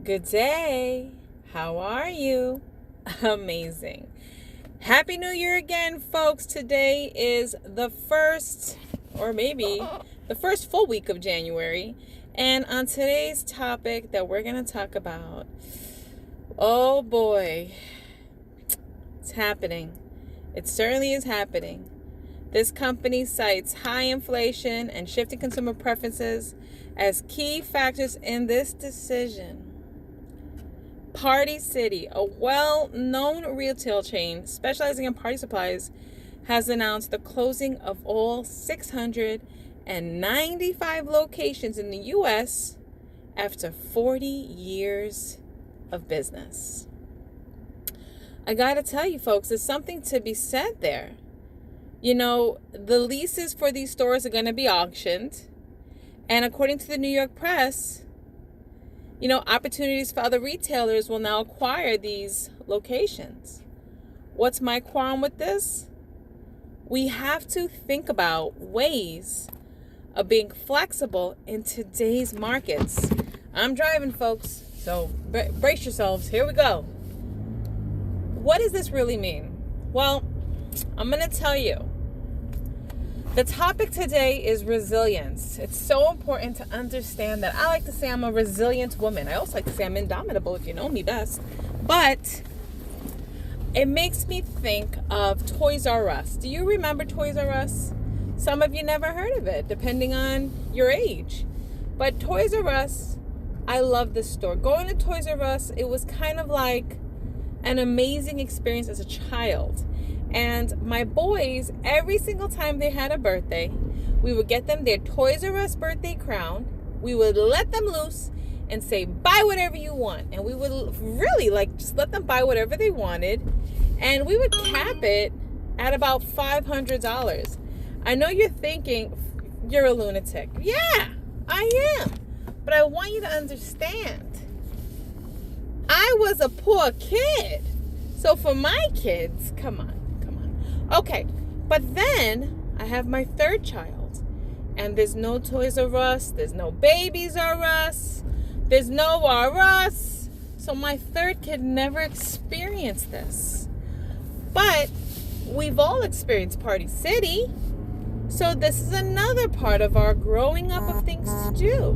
Good day. How are you? Amazing. Happy New Year again, folks. Today is the first, or maybe the first full week of January. And on today's topic that we're going to talk about, oh boy, it's happening. It certainly is happening. This company cites high inflation and shifting consumer preferences as key factors in this decision. Party City, a well-known retail chain specializing in party supplies, has announced the closing of all 695 locations in the U.S. after 40 years of business. I gotta tell you, folks, there's something to be said there. You know, the leases for these stores are going to be auctioned. And according to the New York press, opportunities for other retailers will now acquire these locations. What's my qualm with this? We have to think about ways of being flexible in today's markets. I'm driving, folks, so brace yourselves. Here we go. What does this really mean? Well, I'm going to tell you. The topic today is resilience. It's so important to understand that I like to say I'm a resilient woman. I also like to say I'm indomitable if you know me best. But it makes me think of Toys R Us. Do you remember Toys R Us? Some of you never heard of it, depending on your age. But Toys R Us, I love this store. Going to Toys R Us, it was kind of like an amazing experience as a child. And my boys, every single time they had a birthday, we would get them their Toys R Us birthday crown. We would let them loose and say, buy whatever you want. And we would really just let them buy whatever they wanted. And we would cap it at about $500. I know you're thinking, you're a lunatic. Yeah, I am. But I want you to understand, I was a poor kid. So for my kids, come on. Okay, but then I have my third child, and there's no Toys R Us, there's no Babies R Us, there's no R Us, so my third kid never experienced this. But we've all experienced Party City, so this is another part of our growing up of things to do.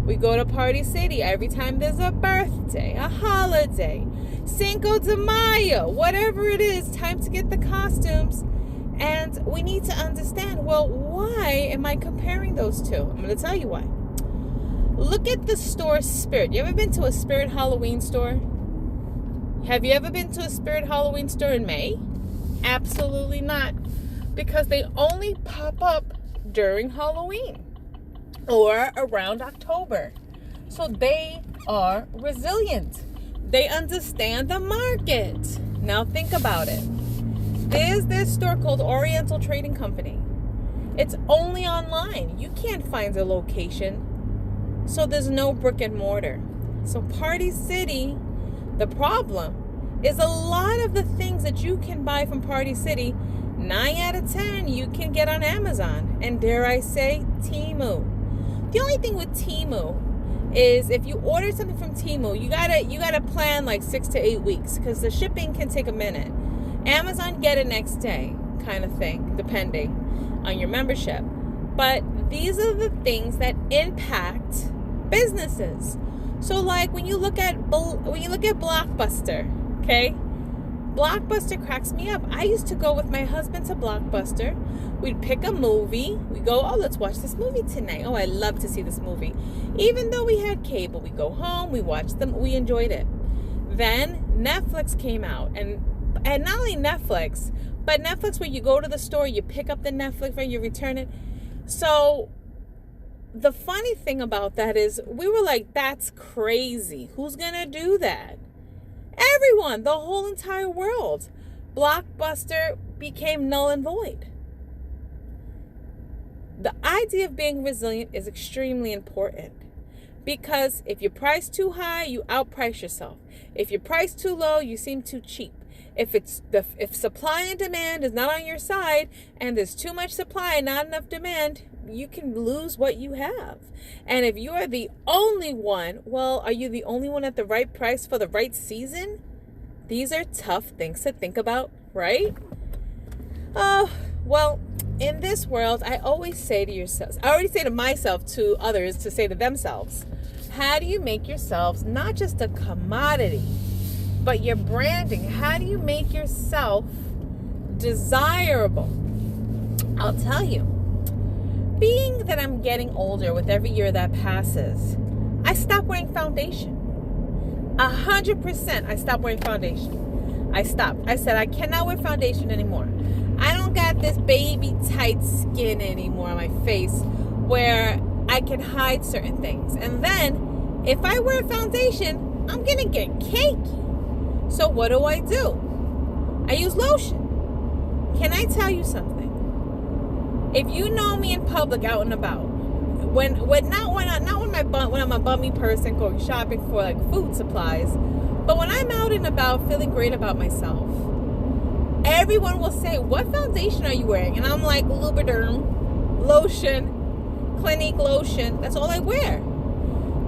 We go to Party City every time there's a birthday, a holiday, Cinco de Mayo, whatever it is, time to get the costumes. And we need to understand, well, why am I comparing those two? I'm going to tell you why. Look at the store Spirit. You ever been to a Spirit Halloween store? Have you ever been to a Spirit Halloween store in May? Absolutely not. Because they only pop up during Halloween or around October. So they are resilient. They understand the market. Now think about it. There's this store called Oriental Trading Company. It's only online. You can't find a location. So there's no brick and mortar. So Party City, the problem is a lot of the things that you can buy from Party City, 9 out of 10 you can get on Amazon. And dare I say, Temu. The only thing with Temu is if you order something from Temu, you gotta plan like 6 to 8 weeks because the shipping can take a minute. Amazon, get it next day kind of thing, depending on your membership. But these are the things that impact businesses. So like when you look at Blockbuster, okay? Blockbuster cracks me up. I used to go with my husband to Blockbuster. We'd pick a movie. We go, oh, let's watch this movie tonight. Oh, I love to see this movie. Even though we had cable, we go home, we watched them, we enjoyed it. Then Netflix came out. And not only Netflix, but Netflix where you go to the store, you pick up the Netflix and you return it. So the funny thing about that is we were like, that's crazy. Who's going to do that? Everyone, the whole entire world. Blockbuster became null and void. The idea of being resilient is extremely important because if you price too high, you outprice yourself. If you price too low, you seem too cheap. If supply and demand is not on your side and there's too much supply and not enough demand, you can lose what you have. And if you are the only one, well, are you the only one at the right price for the right season? These are tough things to think about, right? Well, in this world, I always say to yourselves, I already say to myself, to others, to say to themselves, how do you make yourselves not just a commodity, but your branding? How do you make yourself desirable? I'll tell you, being that I'm getting older with every year that passes, I stopped wearing foundation. 100% I stopped wearing foundation. I stopped. I said I cannot wear foundation anymore. I don't got this baby tight skin anymore on my face where I can hide certain things. And then if I wear foundation, I'm gonna get cakey. So what do? I use lotion. Can I tell you something? If you know me in public, out and about, when I'm a bummy person going shopping for like food supplies, but when I'm out and about feeling great about myself, everyone will say, "What foundation are you wearing?" And I'm like, Lubriderm lotion, Clinique lotion. That's all I wear,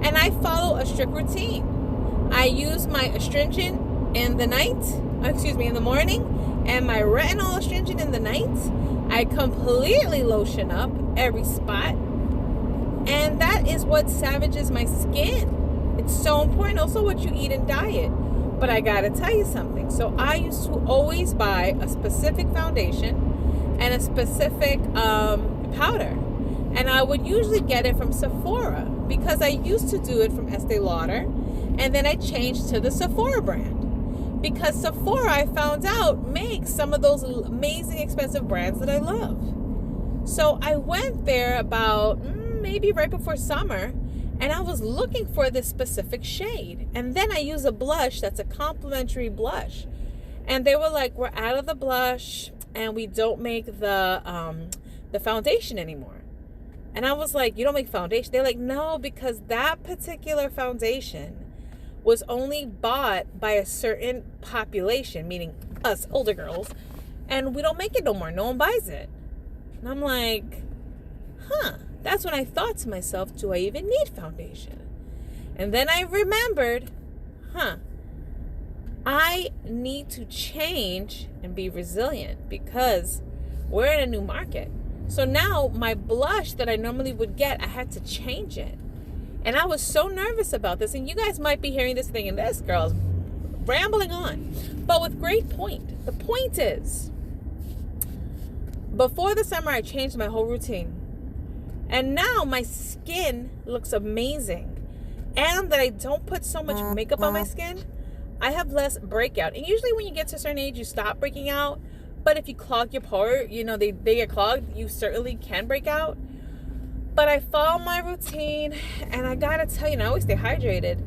and I follow a strict routine. I use my astringent in the morning, and my retinol astringent in the night. I completely lotion up every spot. And that is what savages my skin. It's so important. Also what you eat and diet. But I got to tell you something. So I used to always buy a specific foundation and a specific powder. And I would usually get it from Sephora because I used to do it from Estee Lauder. And then I changed to the Sephora brand. Because Sephora, I found out, makes some of those amazing expensive brands that I love. So I went there about maybe right before summer, and I was looking for this specific shade. And then I use a blush that's a complimentary blush. And they were like, we're out of the blush, and we don't make the foundation anymore. And I was like, you don't make foundation? They're like, no, because that particular foundation was only bought by a certain population, meaning us older girls, and we don't make it no more. No one buys it. And I'm like, that's when I thought to myself, do I even need foundation? And then I remembered, I need to change and be resilient because we're in a new market. So now my blush that I normally would get, I had to change it. And I was so nervous about this. And you guys might be hearing this thing, and this girl's rambling on, but with great point. The point is, before the summer, I changed my whole routine. And now my skin looks amazing. And that I don't put so much makeup on my skin, I have less breakout. And usually when you get to a certain age, you stop breaking out. But if you clog your pore, they get clogged, you certainly can break out. But I follow my routine, and I gotta tell you, and I always stay hydrated.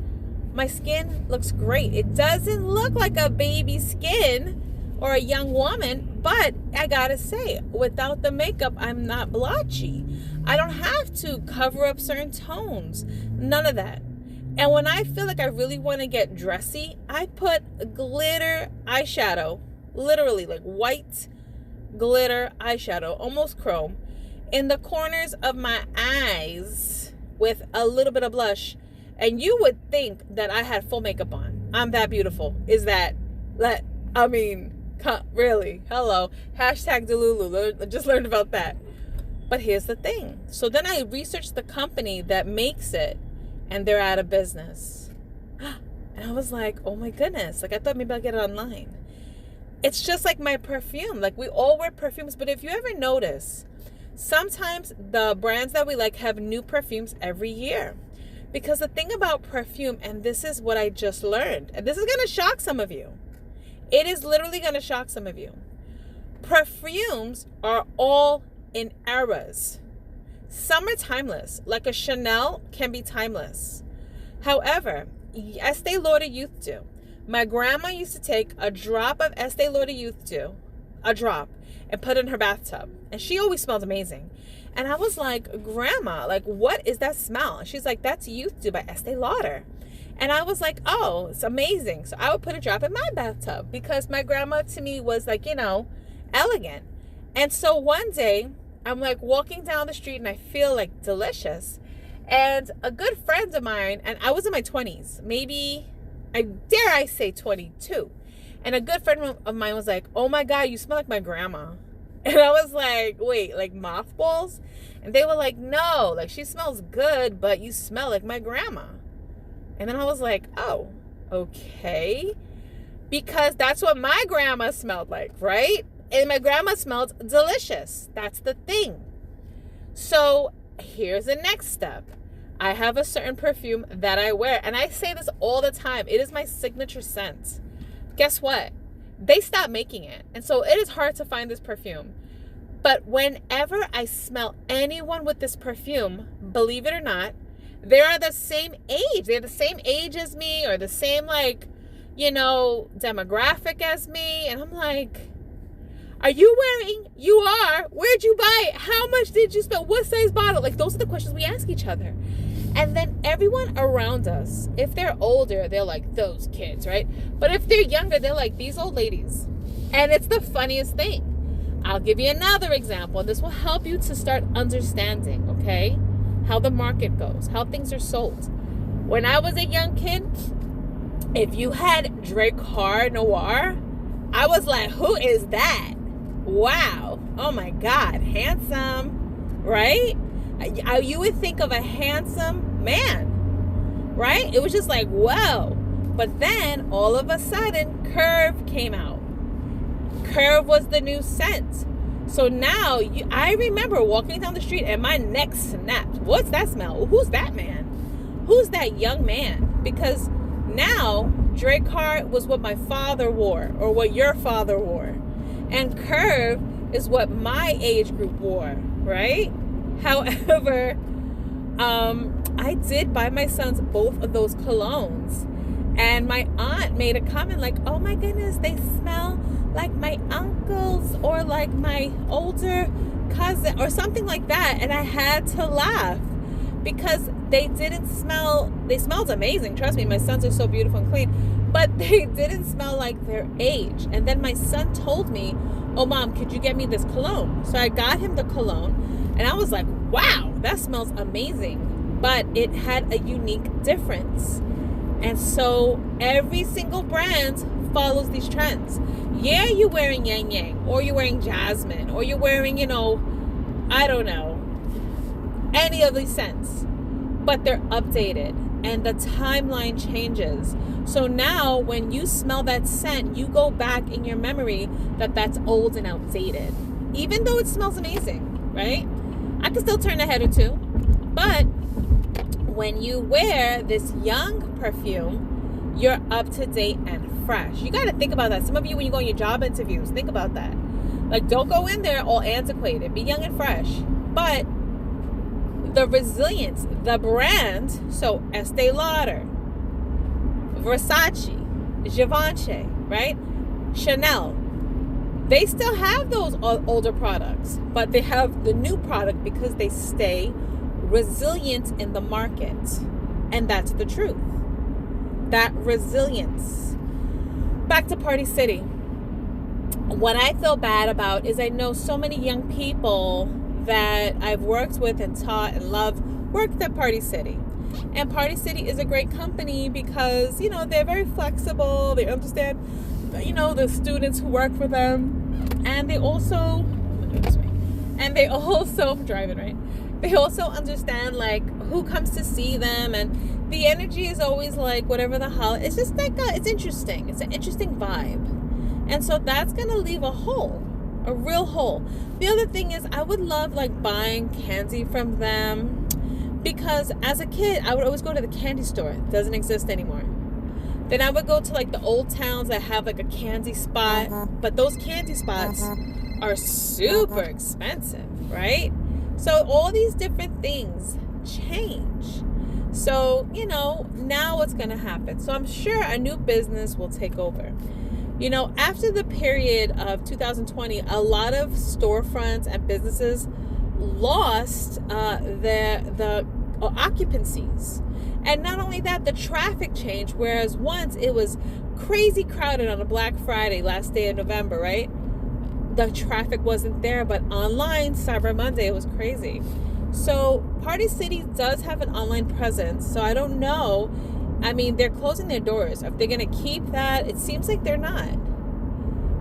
My skin looks great. It doesn't look like a baby skin or a young woman, but I gotta say, without the makeup, I'm not blotchy. I don't have to cover up certain tones. None of that. And when I feel like I really want to get dressy, I put glitter eyeshadow, literally like white glitter eyeshadow, almost chrome, in the corners of my eyes with a little bit of blush. And you would think that I had full makeup on. I'm that beautiful. Really? Hello. Hashtag Delulu. Just learned about that. But here's the thing. So then I researched the company that makes it, and they're out of business. And I was like, oh my goodness. Like, I thought maybe I'll get it online. It's just like my perfume. Like, we all wear perfumes. But if you ever notice, sometimes the brands that we like have new perfumes every year. Because the thing about perfume, and this is what I just learned, and this is going to shock some of you. It is literally going to shock some of you. Perfumes are all in eras. Some are timeless, like a Chanel can be timeless. However, Estee Lauder Youth Dew. My grandma used to take a drop of Estee Lauder Youth Dew, and put it in her bathtub. And she always smelled amazing. And I was like, Grandma, like, what is that smell? And she's like, that's Youth Dew by Estee Lauder. And I was like, oh, it's amazing. So I would put a drop in my bathtub because my grandma to me was like, elegant. And so one day I'm like walking down the street and I feel like delicious. And a good friend of mine, and I was in my 20s, maybe, I say 22. And a good friend of mine was like, oh my God, you smell like my grandma. And I was like, wait, like mothballs? And they were like, no, like she smells good, but you smell like my grandma. And then I was like, oh, okay. Because that's what my grandma smelled like, right? And my grandma smelled delicious. That's the thing. So here's the next step. I have a certain perfume that I wear, and I say this all the time. It is my signature scent. Guess what? They stopped making it. And so it is hard to find this perfume. But whenever I smell anyone with this perfume, believe it or not, they are the same age. They're the same age as me, or the same, like, you know, demographic as me. And I'm like, are you wearing? You are. Where'd you buy it? How much did you spend? What size bottle? Like, those are the questions we ask each other. And then everyone around us, if they're older, they're like, those kids, right? But if they're younger, they're like, these old ladies. And it's the funniest thing. I'll give you another example. This will help you to start understanding, okay, how the market goes, how things are sold. When I was a young kid, if you had Dracar Noir, I was like, who is that? Wow. Oh my God. Handsome, right? You would think of a handsome man, right? It was just like, whoa. But then all of a sudden, Curve came out. Curve was the new scent. So now I remember walking down the street and my neck snapped. What's that smell? Who's that man? Who's that young man? Because now Dracar was what my father wore, or what your father wore. And Curve is what my age group wore, right? However, I did buy my sons both of those colognes. And my aunt made a comment like, oh my goodness, they smell like my uncles or like my older cousin or something like that. And I had to laugh because they smelled amazing. Trust me, my sons are so beautiful and clean, but they didn't smell like their age. And then my son told me, oh mom, could you get me this cologne? So I got him the cologne and I was like, wow, that smells amazing. But it had a unique difference. And so every single brand follows these trends. Yeah, you're wearing Yang Yang, or you're wearing Jasmine, or you're wearing, you know, I don't know, any of these scents. But they're updated and the timeline changes. So now when you smell that scent, you go back in your memory that that's old and outdated. Even though it smells amazing, right? I can still turn a head or two. But when you wear this young perfume, you're up to date and fresh. You got to think about that. Some of you, when you go on your job interviews, think about that. Like, don't go in there all antiquated. Be young and fresh. But the resilience, the brand, so Estee Lauder, Versace, Givenchy, right? Chanel, they still have those older products, but they have the new product because they stay resilient in the market. And that's the truth. That resilience. Back to Party City. What I feel bad about is I know so many young people that I've worked with and taught and loved worked at Party City. And Party City is a great company because, you know, they're very flexible. They understand, you know, the students who work for them. And they also, I'm driving, right? They also understand, like, who comes to see them. And the energy is always like, whatever the hell. It's just like, it's interesting. It's an interesting vibe. And so that's going to leave a hole. A real hole. The other thing is I would love like buying candy from them because as a kid I would always go to the candy store. It doesn't exist anymore. Then I would go to like the old towns that have like a candy spot, but those candy spots are super expensive, right? So all these different things change. So, you know, now what's going to happen? So I'm sure a new business will take over. You know, after the period of 2020, a lot of storefronts and businesses lost the occupancies. And not only that, the traffic changed. Whereas once it was crazy crowded on a Black Friday, last day of November, right? the traffic wasn't there, but online, Cyber Monday, it was crazy. So Party City does have an online presence, so I don't know. I mean, they're closing their doors. If they're going to keep that, it seems like they're not.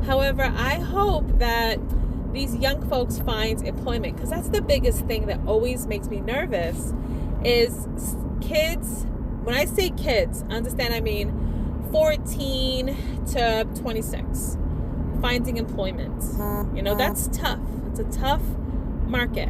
However, I hope that these young folks find employment, because that's the biggest thing that always makes me nervous is kids. When I say kids, understand I mean 14 to 26, finding employment. That's tough. It's a tough market.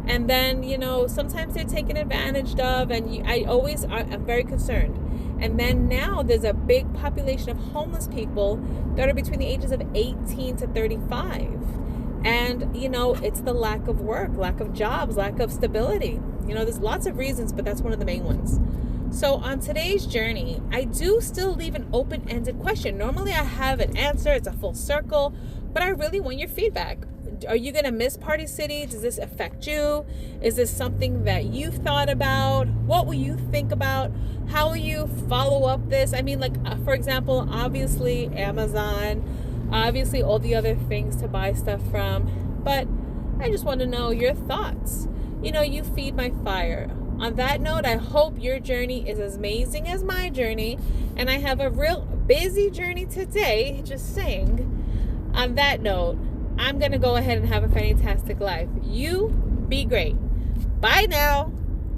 And then, sometimes they're taken advantage of, and I'm very concerned. And then now there's a big population of homeless people that are between the ages of 18 to 35. And, it's the lack of work, lack of jobs, lack of stability. There's lots of reasons, but that's one of the main ones. So on today's journey, I do still leave an open-ended question. Normally I have an answer, it's a full circle, but I really want your feedback. Are you going to miss Party City? Does this affect you? Is this something that you've thought about? What will you think about? How will you follow up this? I mean, for example, obviously Amazon, obviously all the other things to buy stuff from, but I just want to know your thoughts. You feed my fire. On that note, I hope your journey is as amazing as my journey, and I have a real busy journey today, just saying. On that note, I'm going to go ahead and have a fantastic life. You be great. Bye now.